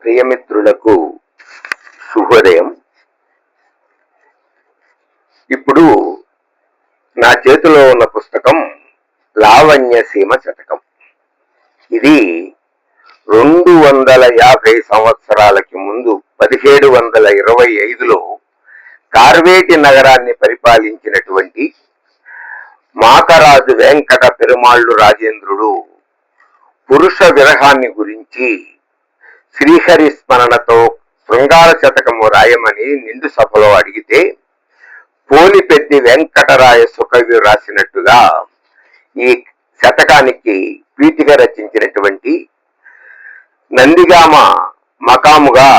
ప్రియమిత్రులకు శుభోదయం. ఇప్పుడు నా చేతిలో ఉన్న పుస్తకం లావణ్యసీమ శతకం. ఇది 250 సంవత్సరాలకి ముందు 1725లో కార్వేటి నగరాన్ని పరిపాలించినటువంటి మాకరాజు వెంకట పెరుమాళ్ళు రాజేంద్రుడు పురుష విరహాన్ని గురించి శ్రీహరి స్మరణతో శృంగార శతకము రాయమని నిండు సభలో అడిగితే పోలిపెద్ది వెంకటరాయ సుకవి రాసినట్టుగా ఈ శతకానికి పీఠిక రచించినటువంటి నందిగామ మకాముగా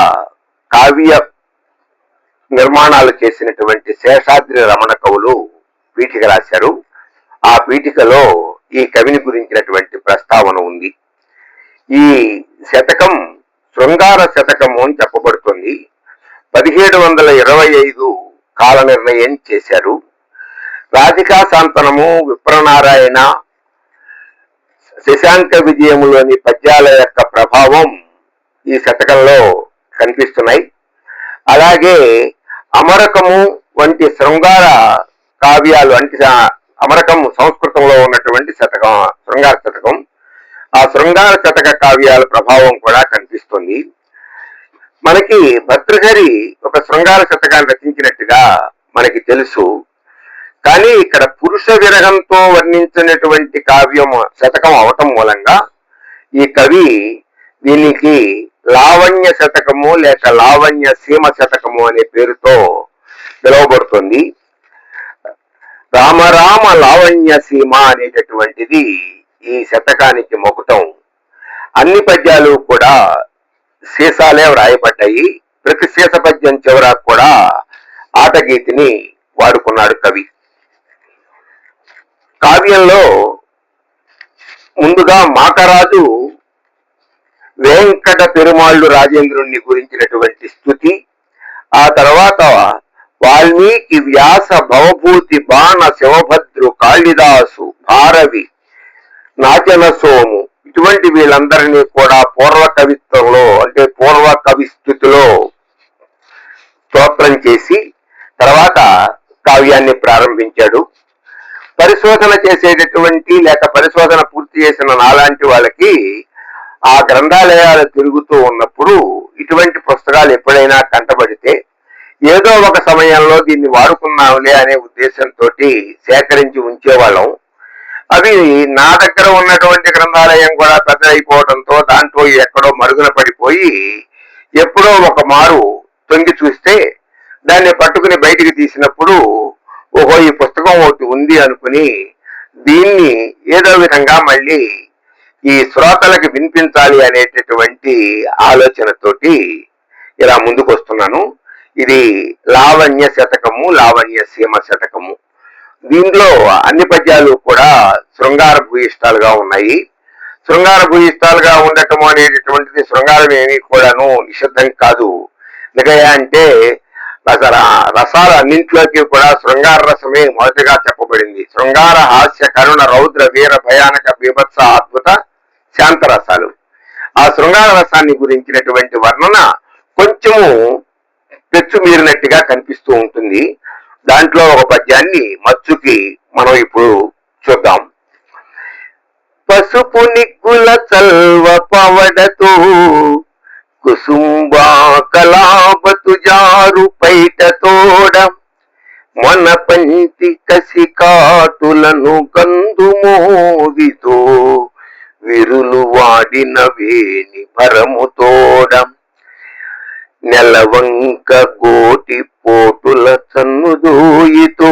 కావ్య నిర్మాణాలు చేసినటువంటి శేషాద్రి రమణ కవులు పీఠిక రాశారు. ఆ పీఠికలో ఈ కవిని గురించినటువంటి ప్రస్తావన ఉంది. ఈ శతకం శృంగార శతకము అని చెప్పబడుతుంది. 1725 కాల నిర్ణయం చేశారు. రాధికా శాంతనము, విప్రనారాయణ, శశాంక విజయములోని పద్యాల యొక్క ప్రభావం ఈ శతకంలో కనిపిస్తున్నాయి. అలాగే అమరకము వంటి శృంగార కావ్యాలు, అంటే అమరకం సంస్కృతంలో ఉన్నటువంటి శతకం శృంగార శతకం. ఆ శృంగార శతక కావ్యాల ప్రభావం కూడా కనిపిస్తుంది. మనకి భర్తృహరి ఒక శృంగార శతకాన్ని రచించినట్టుగా మనకి తెలుసు. కానీ ఇక్కడ పురుష విరహంతో వర్ణించినటువంటి కావ్యం శతకం అవటం మూలంగా ఈ కవి దీనికి లావణ్య శతకము లేక లావణ్య సీమ శతకము అనే పేరుతో పిలువబడుతుంది. రామరామ లావణ్య సీమ అనేటటువంటిది ఈ శతకానికి మొకుటం. అన్ని పద్యాలు కూడా సీసాలే వ్రాయబడ్డాయి. ప్రతి సీస పద్యం చివర కూడా ఆటగీతిని వాడుకున్నాడు కవి. కావ్యంలో ముందుగా మాకరాజు వెంకట పెరుమాళ్ళు రాజేంద్రుణ్ణి గురించినటువంటి స్తుతి, ఆ తర్వాత వాల్మీకి, వ్యాస, భవభూతి, బాణ, శివభద్రు, కాళిదాసు, భారవి, నాచన సోము ఇటువంటి వీళ్ళందరినీ కూడా పూర్వ కవిత్వంలో అంటే పూర్వ కవి స్థితిలో స్తోత్రం చేసి తర్వాత కావ్యాన్ని ప్రారంభించాడు. పరిశోధన చేసేటటువంటి లేక పరిశోధన పూర్తి చేసిన నాలాంటి వాళ్ళకి ఆ గ్రంథాలయాలు తిరుగుతూ ఉన్నప్పుడు ఇటువంటి పుస్తకాలు ఎప్పుడైనా కంటబడితే ఏదో ఒక సమయంలో దీన్ని వాడుకున్నాంలే అనే ఉద్దేశంతో సేకరించి ఉంచేవాళ్ళం. అవి నా దగ్గర ఉన్నటువంటి గ్రంథాలయం కూడా పెద్దదైపోవడంతో దాంట్లో ఎక్కడో మరుగున పడిపోయి ఎప్పుడో ఒక మారు తొంగి చూస్తే దాన్ని పట్టుకుని బయటికి తీసినప్పుడు ఓహో ఈ పుస్తకం ఒకటి ఉంది అనుకుని దీన్ని ఏదో విధంగా మళ్ళీ ఈ శ్రోతలకు వినిపించాలి అనేటటువంటి ఆలోచనతోటి ఇలా ముందుకు వస్తున్నాను. ఇది లావణ్య శతకము, లావణ్య సీమ శతకము. దీంట్లో అన్ని పద్యాలు కూడా శృంగార భూయిష్టాలుగా ఉన్నాయి. శృంగార భూయిష్టాలుగా ఉండటం అనేటటువంటిది శృంగారం ఏమీ కూడాను నిషిద్ధం కాదు. ఎందుకయ్యా అంటే రసాలు అన్నింటిలోకి కూడా శృంగార రసమే మొదటిగా చెప్పబడింది. శృంగార, హాస్య, కరుణ, రౌద్ర, వీర, భయానక, బీభత్స, అద్భుత, శాంత రసాలు. ఆ శృంగార రసాన్ని గురించినటువంటి వర్ణన కొంచెము పెచ్చు మీరినట్టుగా కనిపిస్తూ ఉంటుంది. దాంట్లో ఒక పద్యాన్ని మచ్చుకి మనం ఇప్పుడు చూద్దాం. పసుపు నిగ్గుల చల్వ పవడతో కుసుంబా కలాపతు జారు పైటతోడ మన పంచి కసి కాటులను గంధుమోవితో విరులు వాడిన వేణి భరముతోడ నెలవంక గోటి పోటుల చన్నుదోయితో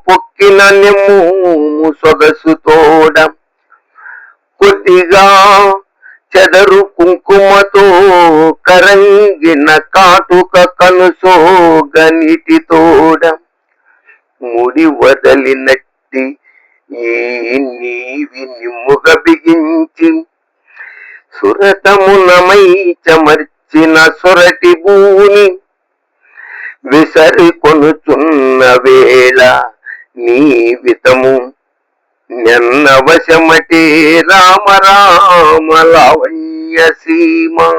పొక్కిన నెమ్ము సొగసుతోడ కొద్దిగా చెదరు కుంకుమతో కరంగిన కాటుక కనుసోగనిటితోడ ముడి వదలినట్టి ఈ నీవి నిమ్ముగ బిగించి సురతమునమై చమర్చిన సొరటి భూని విసరి కొనుచున్న వేళ నీ వితము నెన్నవశమటే. 'రామ రామ లావణ్య సీమ'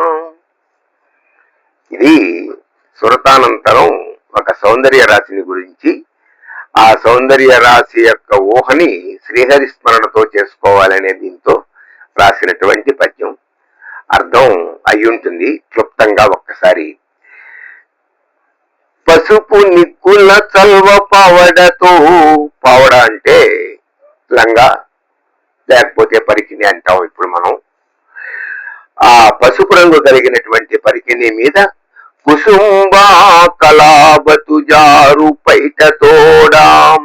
సౌందర్య రాశిని గురించి, ఆ సౌందర్య రాశి యొక్క ఊహని శ్రీహరి స్మరణతో చేసుకోవాలనే దీంతో రాసినటువంటి పద్యం. అర్థం అయ్యుంటుంది. క్లుప్తంగా ఒక్కసారి. పసుపు నిక్కుల చల్వ పావడతో, పావడ అంటే లంగా లేకపోతే పరికిణి అంటాం ఇప్పుడు మనం. ఆ పసుపు రంగు కలిగినటువంటి పరికిణి మీద కుసుంబా కళాబతు జారు పైట తోడాం.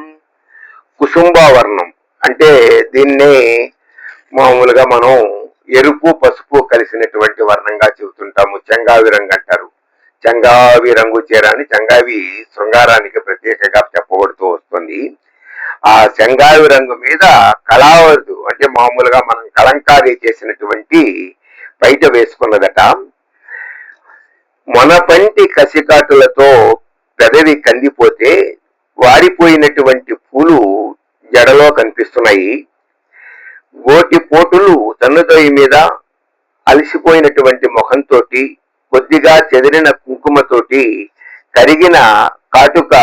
కుసుంబా వర్ణం అంటే దీన్నే మామూలుగా మనం ఎరుపు పసుపు కలిసినటువంటి వర్ణంగా చెబుతుంటాము. చెంగావి రంగు అంటారు. చెంగావి రంగు చీర అని, చెంగావి శృంగారానికి ప్రత్యేకంగా చెప్పబడుతూ వస్తుంది. ఆ చెంగావి రంగు మీద కళావతు అంటే మామూలుగా మనం కలంకారీ చేసినటువంటి బయట వేసుకున్నదట. మొనపంటి కసికాటులతో పెదవి కందిపోతే వాడిపోయినటువంటి పూలు జడలో కనిపిస్తున్నాయి. గోటి పోటులు తన్నుదొయ్యి మీద అలసిపోయినటువంటి ముఖంతో, కొద్దిగా చెదిరిన కుంకుమతోటి, కరిగిన కాటుక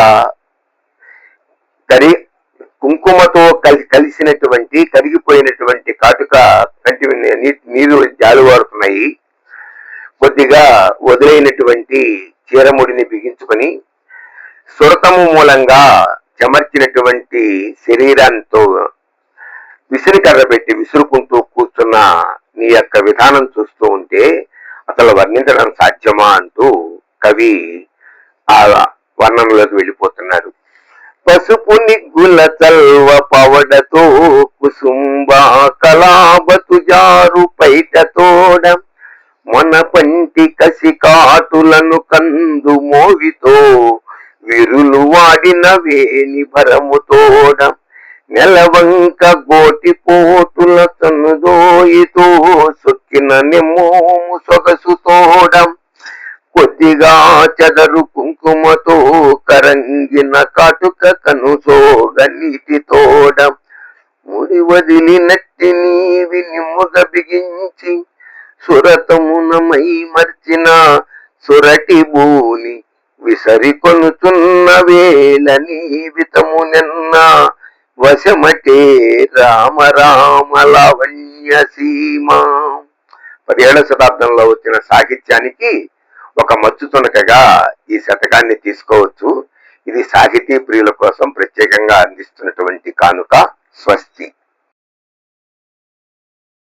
కుంకుమతో కలిసినటువంటి కరిగిపోయినటువంటి కాటుక కంటి నీరు జాలువారుతున్నాయి. కొద్దిగా వదిలైనటువంటి చీరముడిని బిగించుకొని సురతము మూలంగా చెమర్చినటువంటి శరీరంతో విసిరికర్ర పెట్టి విసురుకుంటూ కూర్చున్న నీ యొక్క విధానం చూస్తూ ఉంటే అసలు వర్ణించడం సాధ్యమా అంటూ కవి ఆ వర్ణంలోకి వెళ్ళిపోతున్నాడు. పసుపు నిగ్గుల చల్వ పవడతో కుసుంబా కళాబతు జారు పైట తోడ, మొన పంటి కసి కాటులను కందు మోవితో విరులు వాడిన వేణి భరముతోడ, నెలవంక గోటి పోటుల తన్నుదోయితో సొక్కిన నెమ్మోము సొగసు తోడ, కొద్దిగా చెదరు కుంకుమతో కరంగిన కాటుక కనుసోగ నీటి తోడ, ముడి వదిలినట్టి నీవి నిమ్ముగ బిగించి సురతమునమై మర్చిన సురటి బూని విసరి కొనుచున్న వేళ నీవితమునెన్న వశమటే రామ రామ లావణ్య సీమ. 17వ శతాబ్దంలో వచ్చిన సాహిత్యానికి ఒక మచ్చు తునకగా ఈ శతకాన్ని తీసుకోవచ్చు. ఇది సాహితీ ప్రియుల కోసం ప్రత్యేకంగా అందిస్తున్నటువంటి కానుక. స్వస్తి.